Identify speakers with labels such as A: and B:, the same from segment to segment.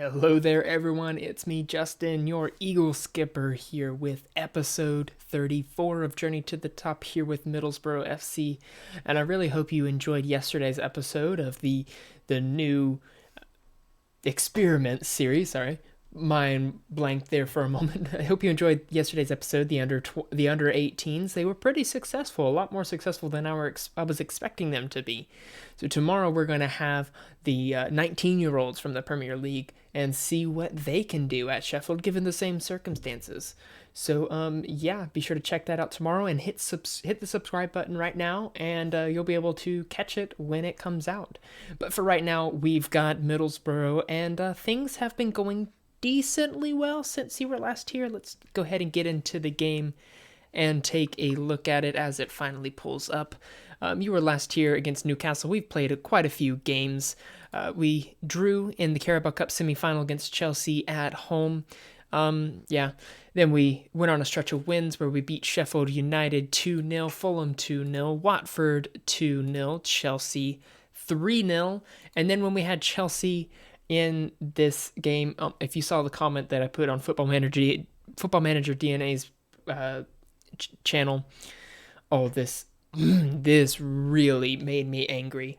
A: Hello there, everyone. It's me, Justin, your EagleSkipper, here with episode 34 of Journey to the Top, here with Middlesbrough FC. And I really hope you enjoyed yesterday's episode of the new experiment series. Sorry, mind blanked there for a moment. I hope you enjoyed yesterday's episode. The under 18s, they were pretty successful, a lot more successful than I was expecting them to be. So tomorrow we're going to have the 19-year-olds from the Premier League and see what they can do at Sheffield given the same circumstances. So yeah, be sure to check that out tomorrow and hit the subscribe button right now, and you'll be able to catch it when it comes out. But for right now, we've got Middlesbrough, and things have been going decently well since you were last here. Let's go ahead and get into the game and take a look at it as it finally pulls up. You were last here against Newcastle. We've played quite a few games. We drew in the Carabao Cup semi-final against Chelsea at home. Then we went on a stretch of wins where we beat Sheffield United 2-0, Fulham 2-0, Watford 2-0, Chelsea 3-0. And then when we had Chelsea in this game, if you saw the comment that I put on Football Manager DNA's channel, this really made me angry.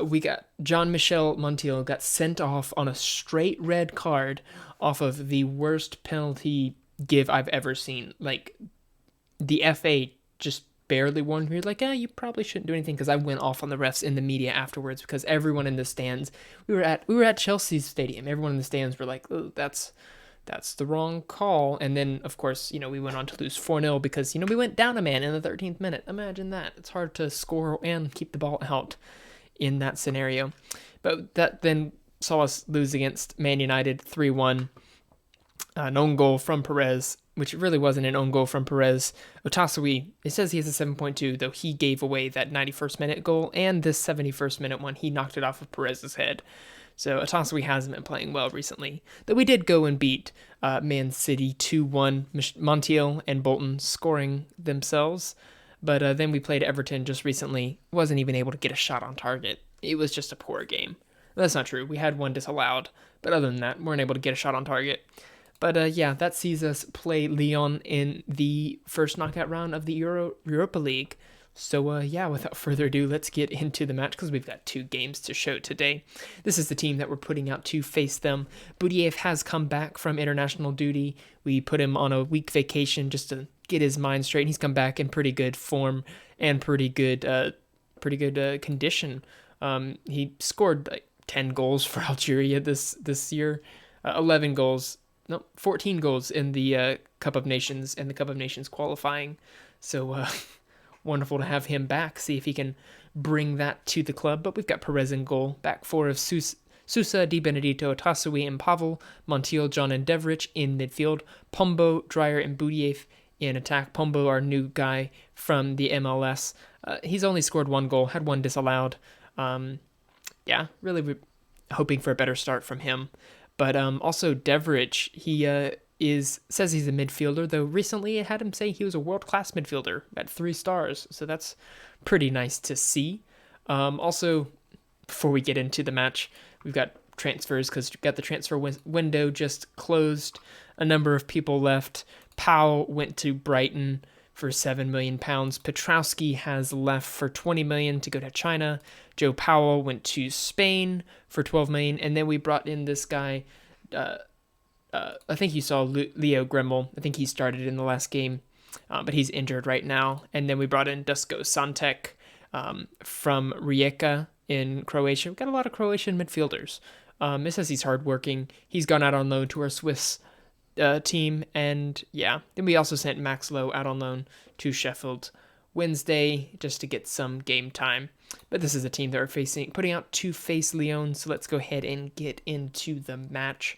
A: We got Jean-Michel Montiel got sent off on a straight red card off of the worst penalty give I've ever seen. Like, the FA just barely warned me, like, you probably shouldn't do anything, because I went off on the refs in the media afterwards, because everyone in the stands, we were at Chelsea's stadium, everyone in the stands were like, oh, that's the wrong call. And then, of course, we went on to lose 4-0 because, we went down a man in the 13th minute. Imagine that. It's hard to score and keep the ball out in that scenario. But that then saw us lose against Man United 3-1. An own goal from Perez, which really wasn't an own goal from Perez. Otasui, it says he has a 7.2, though he gave away that 91st minute goal, and this 71st minute one, he knocked it off of Perez's head. So Otasui hasn't been playing well recently. Though we did go and beat Man City 2-1, Montiel and Bolton scoring themselves. But then we played Everton just recently. Wasn't even able to get a shot on target. It was just a poor game. That's not true. We had one disallowed. But other than that, we weren't able to get a shot on target. But yeah, that sees us play Lyon in the first knockout round of the Europa League. So yeah, without further ado, let's get into the match, because we've got two games to show today. This is the team that we're putting out to face them. Boudiev has come back from international duty. We put him on a week vacation just to get his mind straight. He's come back in pretty good form and pretty good condition. He scored like 10 goals for Algeria this year, 14 goals in the Cup of Nations and the Cup of Nations qualifying. So wonderful to have him back, see if he can bring that to the club. But we've got Perez in goal, back four of Sousa, Di Benedetto, Otasui, and Pavel, Montiel, John, and Devrich in midfield, Pombo, Dreyer, and Boudiev in attack. Pombo, our new guy from the MLS. He's only scored one goal, had one disallowed. Really hoping for a better start from him. But also Devrich, he says he's a midfielder, though recently it had him say he was a world-class midfielder at 3 stars, so that's pretty nice to see. Also, before we get into the match, we've got transfers, because we've got the transfer window just closed, a number of people left. Powell went to Brighton for £7 million. Petrowski has left for $20 million to go to China. Joe Powell went to Spain for $12 million, and then we brought in this guy, I think you saw Leo Gremmel. I think he started in the last game, but he's injured right now. And then we brought in Dusko Santek from Rijeka in Croatia. We've got a lot of Croatian midfielders. It says he's hardworking. He's gone out on loan to our Swiss team. And yeah, then we also sent Max Lowe out on loan to Sheffield Wednesday just to get some game time. But this is a team that we're putting out to face Lyon. So let's go ahead and get into the match.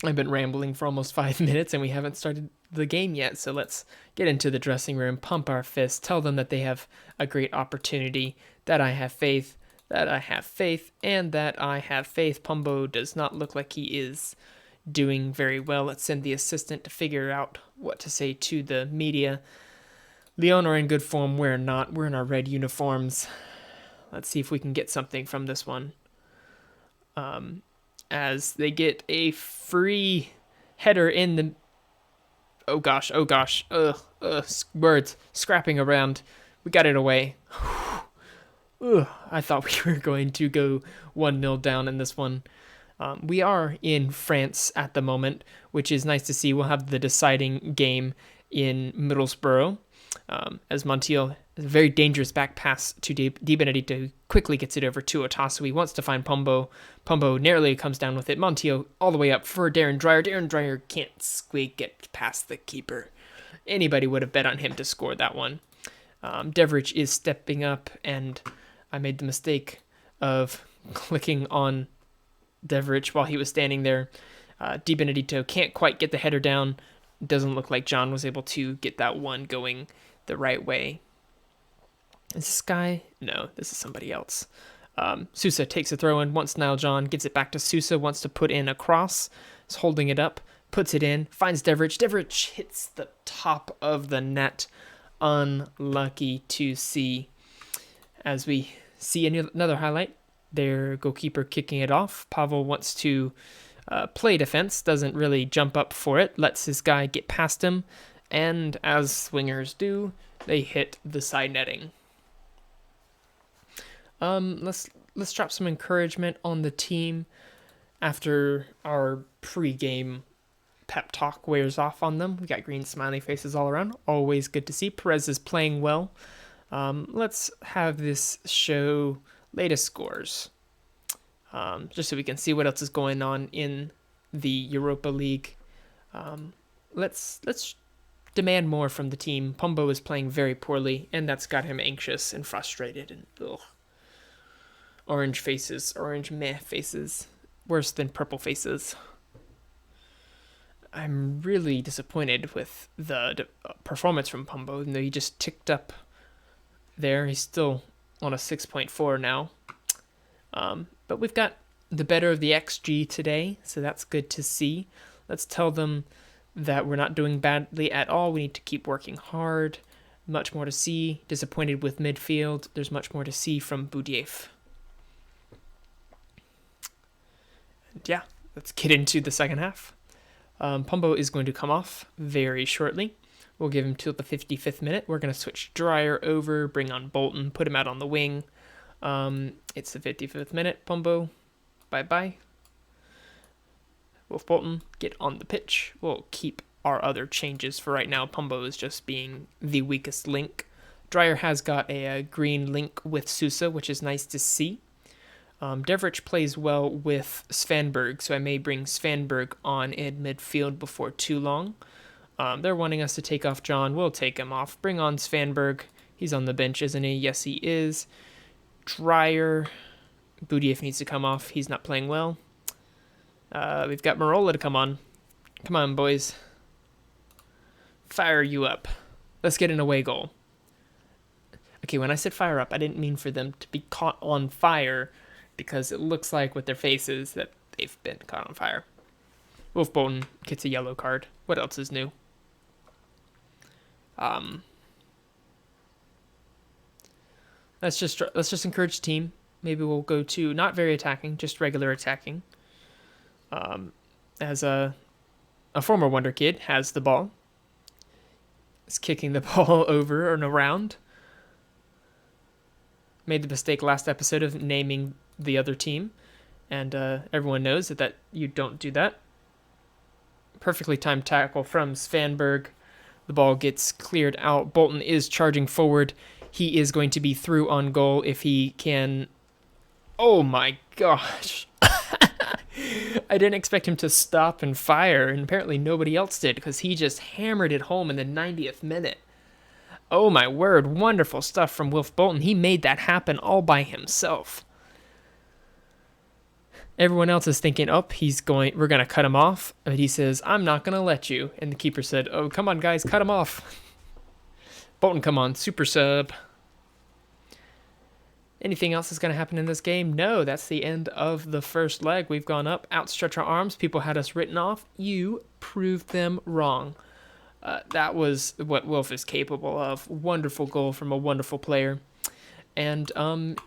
A: I've been rambling for almost 5 minutes and we haven't started the game yet. So let's get into the dressing room, pump our fists, tell them that they have a great opportunity, that I have faith, and that I have faith. Pombo does not look like he is doing very well. Let's send the assistant to figure out what to say to the media. Lyon are in good form. We're not. We're in our red uniforms. Let's see if we can get something from this one. as they get a free header in the... Oh gosh, words scrapping around. We got it away. I thought we were going to go 1-0 down in this one. We are in France at the moment, which is nice to see. We'll have the deciding game in Middlesbrough, as Montiel, a very dangerous back pass to Di Benedetto, quickly gets it over to Otasu. He wants to find Pombo. Pombo narrowly comes down with it. Montiel all the way up for Darren Dreyer. Darren Dreyer can't get past the keeper. Anybody would have bet on him to score that one. Devrich is stepping up, and I made the mistake of clicking on Devrich while he was standing there. Di Benedetto can't quite get the header down. Doesn't look like John was able to get that one going the right way. Is this guy? No, this is somebody else. Sousa takes a throw in. Once Niall John gets it back to Sousa, wants to put in a cross. Is holding it up, puts it in, finds Devrich. Devrich hits the top of the net. Unlucky to see. As we see another highlight, their goalkeeper kicking it off. Pavel wants to play defense, doesn't really jump up for it, lets his guy get past him, and as swingers do, they hit the side netting. Let's drop some encouragement on the team after our pre-game pep talk wears off on them. We got green smiley faces all around. Always good to see. Perez is playing well. Let's have this show latest scores, just so we can see what else is going on in the Europa League. Let's demand more from the team. Pombo is playing very poorly, and that's got him anxious and frustrated. And orange faces, orange meh faces, worse than purple faces. I'm really disappointed with the performance from Pombo, even though he just ticked up there. He's still on a 6.4 now. But we've got the better of the XG today, so that's good to see. Let's tell them that we're not doing badly at all. We need to keep working hard. Much more to see. Disappointed with midfield. There's much more to see from Boudieff. And yeah, let's get into the second half. Pombo is going to come off very shortly. We'll give him till the 55th minute. We're going to switch Dreyer over, bring on Bolton, put him out on the wing. It's the 55th minute. Pombo, bye-bye. Wolf Bolton, get on the pitch. We'll keep our other changes for right now. Pombo is just being the weakest link. Dreyer has got a green link with Sousa, which is nice to see. Devrich plays well with Svanberg, so I may bring Svanberg on in midfield before too long. They're wanting us to take off John. We'll take him off. Bring on Svanberg. He's on the bench, isn't he? Yes, he is. Dreyer. Boudieff needs to come off. He's not playing well. We've got Marola to come on. Come on, boys. Fire you up. Let's get an away goal. Okay, when I said fire up, I didn't mean for them to be caught on fire, because it looks like with their faces that they've been caught on fire. Wolf Bolton gets a yellow card. What else is new? Let's just encourage the team. Maybe we'll go to not very attacking, just regular attacking. As a former Wonder Kid has the ball. Is kicking the ball over and around. Made the mistake last episode of naming the other team, and everyone knows that you don't do that. Perfectly timed tackle from Svanberg. The ball gets cleared out. Bolton is charging forward. He is going to be through on goal if he can. Oh my gosh. I didn't expect him to stop and fire, and apparently nobody else did, because he just hammered it home in the 90th minute. Oh my word, wonderful stuff from Wolf Bolton. He made that happen all by himself. Everyone else is thinking, we're going to cut him off. But he says, I'm not going to let you. And the keeper said, oh, come on, guys, cut him off. Bolton, come on, super sub. Anything else is going to happen in this game? No, that's the end of the first leg. We've gone up, outstretched our arms. People had us written off. You proved them wrong. That was what Wolf is capable of. Wonderful goal from a wonderful player. And,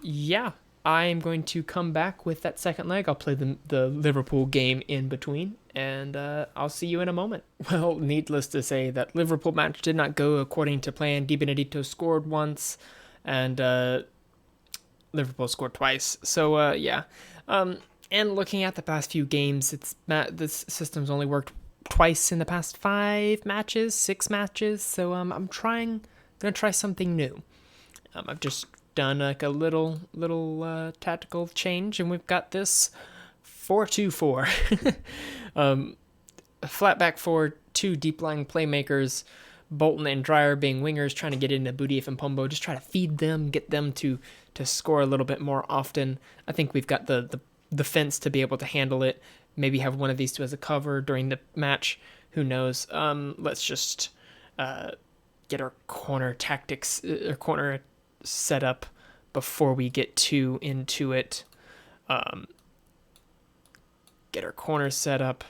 A: yeah, I'm going to come back with that second leg. I'll play the Liverpool game in between, and I'll see you in a moment. Well, needless to say, that Liverpool match did not go according to plan. Di Benedetto scored once, and Liverpool scored twice. So, yeah. And looking at the past few games, this system's only worked twice in the past 6 matches. So I'm gonna try something new. I've just done like a little tactical change, and we've got this 4-2-4. Flat back 4, 2 deep lying playmakers, Bolton and Dreyer being wingers, trying to get into Budiev and Pombo, just try to feed them, get them to score a little bit more often. I think we've got the defense to be able to handle it. Maybe have one of these two as a cover during the match. Who knows? Let's just get our corner tactics, or corner set up before we get too into it. Get our corner set up.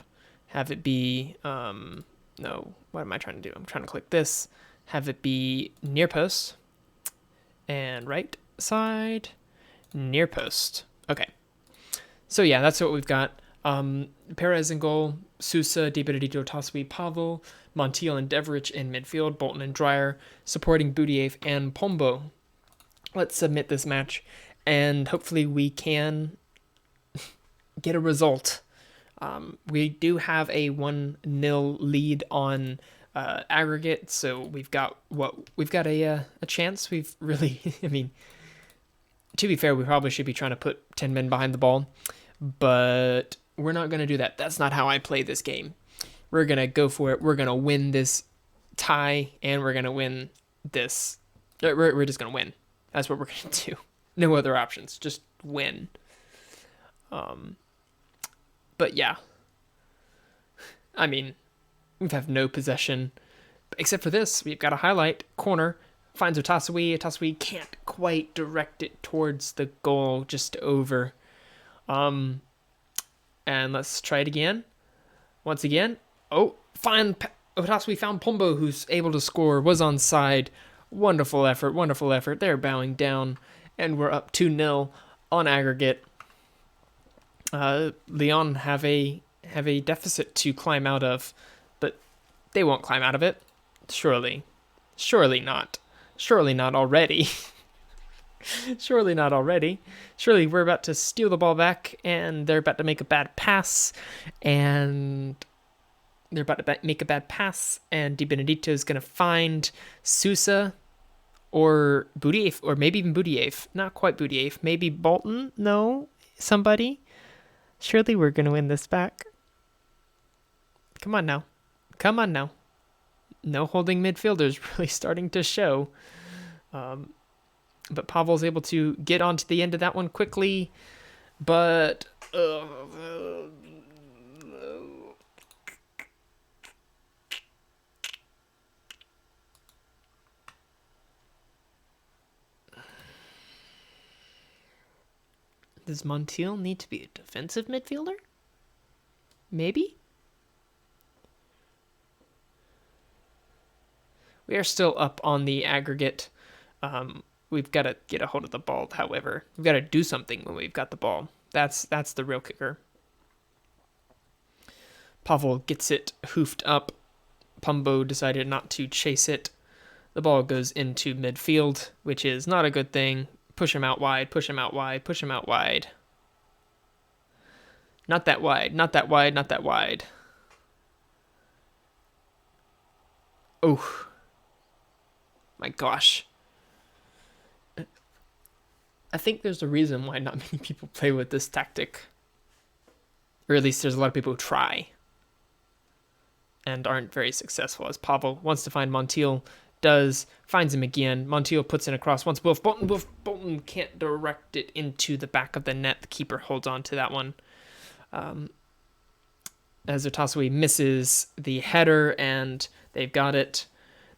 A: Have it be, no, what am I trying to do? I'm trying to click this. Have it be near post. And right side, near post. Okay. So yeah, that's what we've got. Perez in goal, Sousa, Di Benedetto, Taswi, Pavel, Montiel and Deverich in midfield, Bolton and Dreyer supporting Budiev and Pombo. Let's submit this match, and hopefully we can get a result. We do have a 1-0 lead on aggregate, so we've got a chance. We've really, I mean, to be fair, we probably should be trying to put 10 men behind the ball, but we're not going to do that. That's not how I play this game. We're going to go for it. We're going to win this tie, and we're going to win this. We're just going to win. That's what we're going to do. No other options. Just win. But yeah. I mean, we have no possession. Except for this, we've got a highlight. Corner. Finds Otasui. Otasui can't quite direct it towards the goal. Just over. And let's try it again. Once again. Oh, Otasui found Pombo, who's able to score. Was onside. Wonderful effort. They're bowing down, and we're up 2-0 on aggregate. Lyon have a deficit to climb out of, but they won't climb out of it. Surely not already. Surely not already. Surely we're about to steal the ball back, and they're about to make a bad pass, and Di Benedetto is going to find Sousa or Budiev, or maybe even Budiev. Not quite Budiev. Maybe Bolton? No? Somebody? Surely we're going to win this back. Come on now. No holding midfielders really starting to show. But Pavel's able to get onto the end of that one quickly. But... does Montiel need to be a defensive midfielder? Maybe? We are still up on the aggregate. We've got to get a hold of the ball, however. We've got to do something when we've got the ball. That's the real kicker. Pavel gets it hoofed up. Pombo decided not to chase it. The ball goes into midfield, which is not a good thing. Push him out wide. Not that wide. Oh. My gosh. I think there's a reason why not many people play with this tactic. Or at least there's a lot of people who try and aren't very successful, as Pavel wants to find Montiel. Finds him again. Montiel puts in a cross. Once Bolton can't direct it into the back of the net. The keeper holds on to that one. As Otasui misses the header, and they've got it.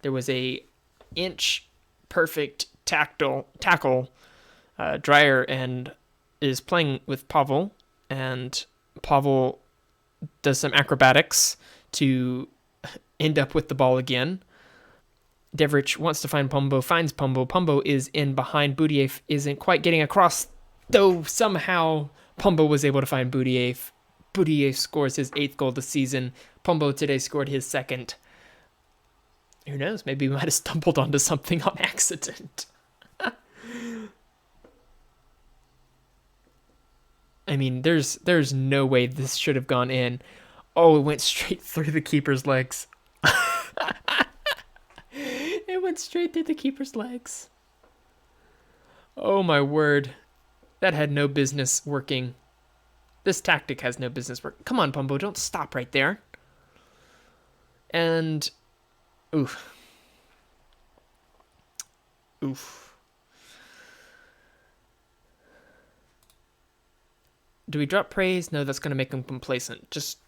A: There was a inch perfect tackle. Dreyer and is playing with Pavel, and Pavel does some acrobatics to end up with the ball again. Deverich wants to find Pombo, finds Pombo. Pombo is in behind. Budiev isn't quite getting across Though somehow Pombo was able to find Budiev. Budiev scores his 8th goal this season. Pombo today scored his 2nd. Who knows? Maybe we might have stumbled onto something on accident. I mean, there's no way this should have gone in. Oh, it went straight through the keeper's legs. It went straight through the keeper's legs. Oh my word. That had no business working. This tactic has no business working. Come on, Pombo, don't stop right there. And oof. Do we drop praise? No, that's going to make him complacent. Just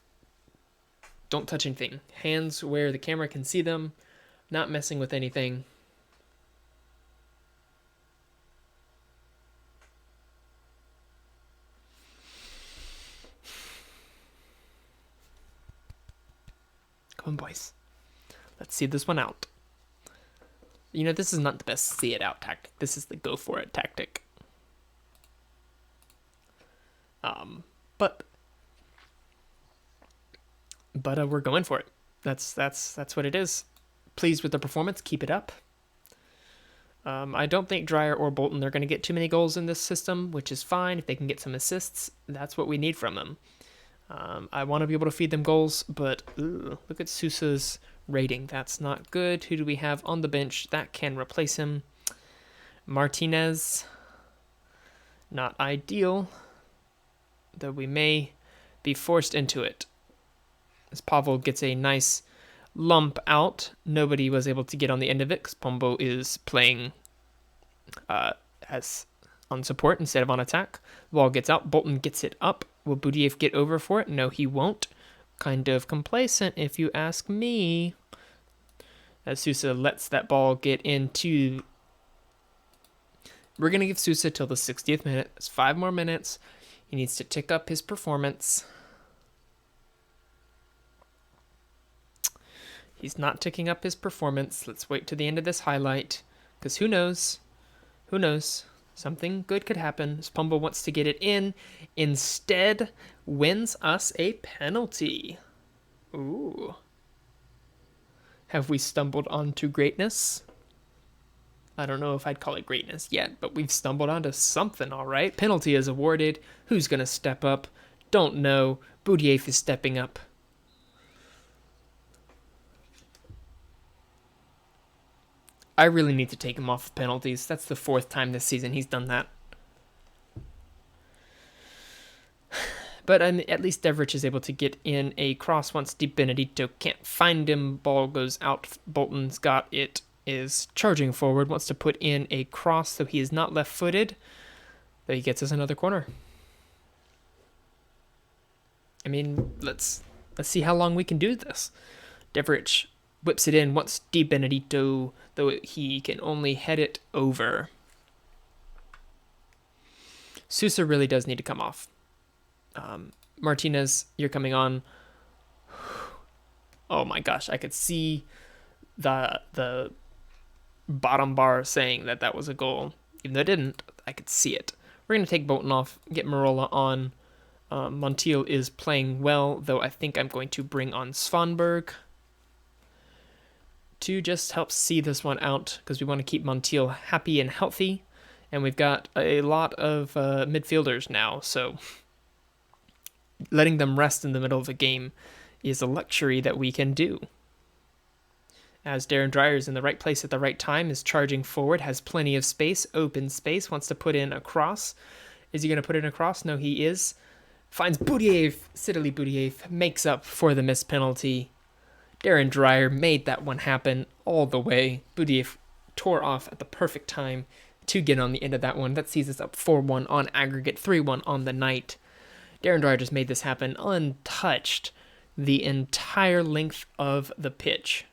A: don't touch anything. Hands where the camera can see them. Not messing with anything. Come on, boys. Let's see this one out. You know, this is not the best see it out tactic. This is the go for it tactic. But we're going for it. That's what it is. Pleased with the performance. Keep it up. I don't think Dreyer or Bolton are going to get too many goals in this system, which is fine. If they can get some assists, that's what we need from them. I want to be able to feed them goals, but look at Sousa's rating. That's not good. Who do we have on the bench that can replace him? Martinez. Not ideal, though we may be forced into it. As Pavel gets a nice lump out, nobody was able to get on the end of it because Pombo is playing as on support instead of on attack. The ball gets out. Bolton gets it up. Will Budiev get over for it? No, he won't. Kind of complacent, if you ask me. As Sousa lets that ball get into... We're going to give Sousa till the 60th minute. It's 5 more minutes. He needs to tick up his performance. He's not ticking up his performance. Let's wait to the end of this highlight. Because who knows? Who knows? Something good could happen. Pombo wants to get it in. Instead, wins us a penalty. Ooh. Have we stumbled onto greatness? I don't know if I'd call it greatness yet, but we've stumbled onto something, all right. Penalty is awarded. Who's going to step up? Don't know. Budiev is stepping up. I really need to take him off of penalties. That's the 4th time this season he's done that. But at least Devrich is able to get in a cross once Di Benedetto can't find him. Ball goes out. Bolton's got it. Is charging forward. Wants to put in a cross so he is not left-footed. But he gets us another corner. I mean, let's see how long we can do this. Devrich whips it in once Di Benedetto, though he can only head it over. Sousa really does need to come off. Martinez, you're coming on. Oh my gosh, I could see the bottom bar saying that was a goal. Even though it didn't, I could see it. We're going to take Bolton off, get Marola on. Montiel is playing well, though I think I'm going to bring on Svanberg to just help see this one out, because we want to keep Montiel happy and healthy. And we've got a lot of midfielders now, so letting them rest in the middle of a game is a luxury that we can do. As Darren Dreyer is in the right place at the right time, is charging forward, has plenty of space, open space, wants to put in a cross. Is he going to put in a cross? No, he is. Finds Budiev. Sidley Budiev makes up for the missed penalty. Darren Dreyer made that one happen all the way. Budiev tore off at the perfect time to get on the end of that one. That sees us up 4-1 on aggregate, 3-1 on the night. Darren Dreyer just made this happen untouched the entire length of the pitch.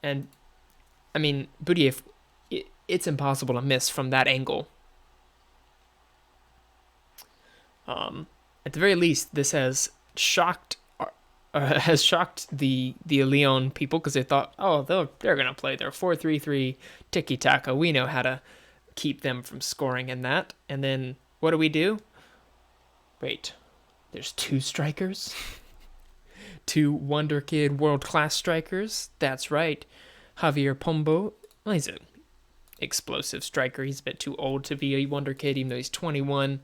A: And, I mean, Budiev, it's impossible to miss from that angle. At the very least, this has shocked the Lyon people, because they thought, oh, they're going to play their 4-3-3 tiki-taka. We know how to keep them from scoring in that. And then what do? Wait, there's 2 strikers? 2 wonder kid world-class strikers? That's right. Javier Pombo, well, he's an explosive striker. He's a bit too old to be a wonder kid, even though he's 21.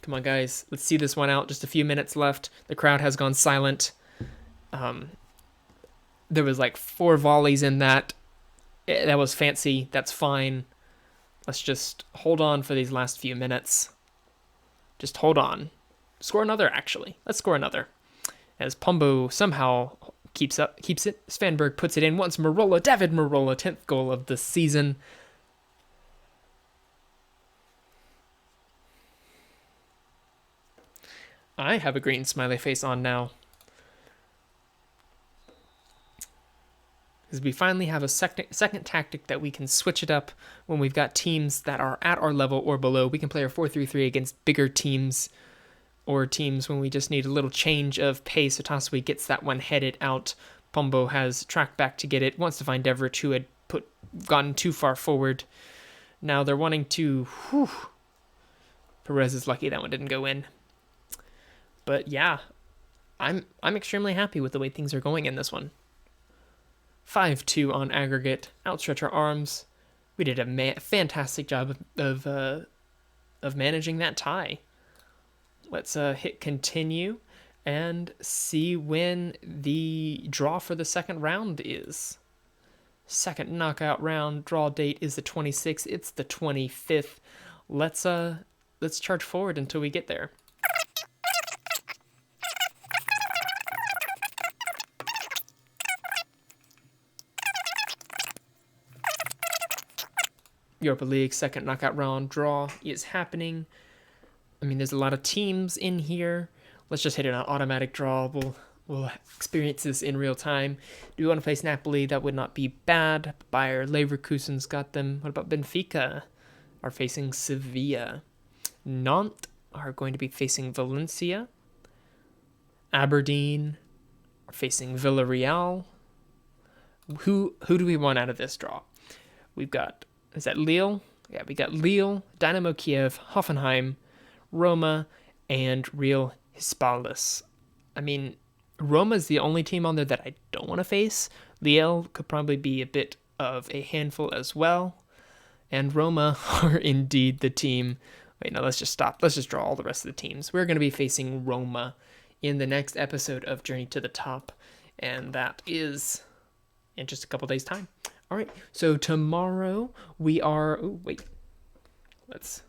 A: Come on, guys. Let's see this one out. Just a few minutes left. The crowd has gone silent. There was like 4 volleys in that. That was fancy. That's fine. Let's just hold on for these last few minutes. Just hold on. Score another, actually. Let's score another. As Pombo somehow keeps it. Svanberg puts it in once. David Marola, 10th goal of the season. I have a green smiley face on now. Because we finally have a second tactic that we can switch it up when we've got teams that are at our level or below. We can play our 4-3-3 against bigger teams, or teams when we just need a little change of pace. So Taswi gets that one headed out. Pombo has tracked back to get it. Wants to find Everett, who had gotten too far forward. Now they're wanting to... Perez is lucky that one didn't go in. But yeah, I'm extremely happy with the way things are going in this one. 5-2 on aggregate. Outstretch our arms. We did a fantastic job of managing that tie. Let's hit continue and see when the draw for the second round is. Second knockout round draw date is the 26th. It's the 25th. Let's charge forward until we get there. Europa League second knockout round draw is happening. I mean, there's a lot of teams in here. Let's just hit an automatic draw. We'll experience this in real time. Do we want to face Napoli? That would not be bad. Bayer Leverkusen's got them. What about Benfica? Are facing Sevilla. Nantes are going to be facing Valencia. Aberdeen are facing Villarreal. Who do we want out of this draw? We've got... Is that Lille? Yeah, we got Lille, Dynamo Kiev, Hoffenheim, Roma, and Real Hispaldas. I mean, Roma's the only team on there that I don't want to face. Lille could probably be a bit of a handful as well. And Roma are indeed the team. Wait, no, let's just stop. Let's just draw all the rest of the teams. We're going to be facing Roma in the next episode of Journey to the Top. And that is in just a couple days' time. All right, so tomorrow we are... Oh, wait. Let's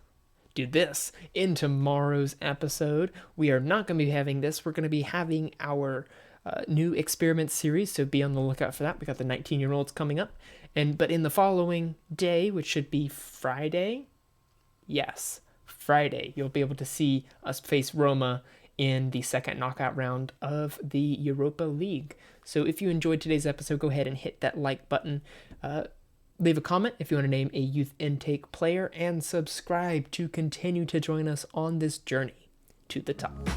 A: do this. In tomorrow's episode, we are not going to be having this. We're going to be having our new experiment series, so be on the lookout for that. We got the 19-year-olds coming up. But in the following day, which should be Friday... Yes, Friday, you'll be able to see us face Roma in the second knockout round of the Europa League. So if you enjoyed today's episode, go ahead and hit that like button. Leave a comment if you want to name a youth intake player, and subscribe to continue to join us on this journey to the top.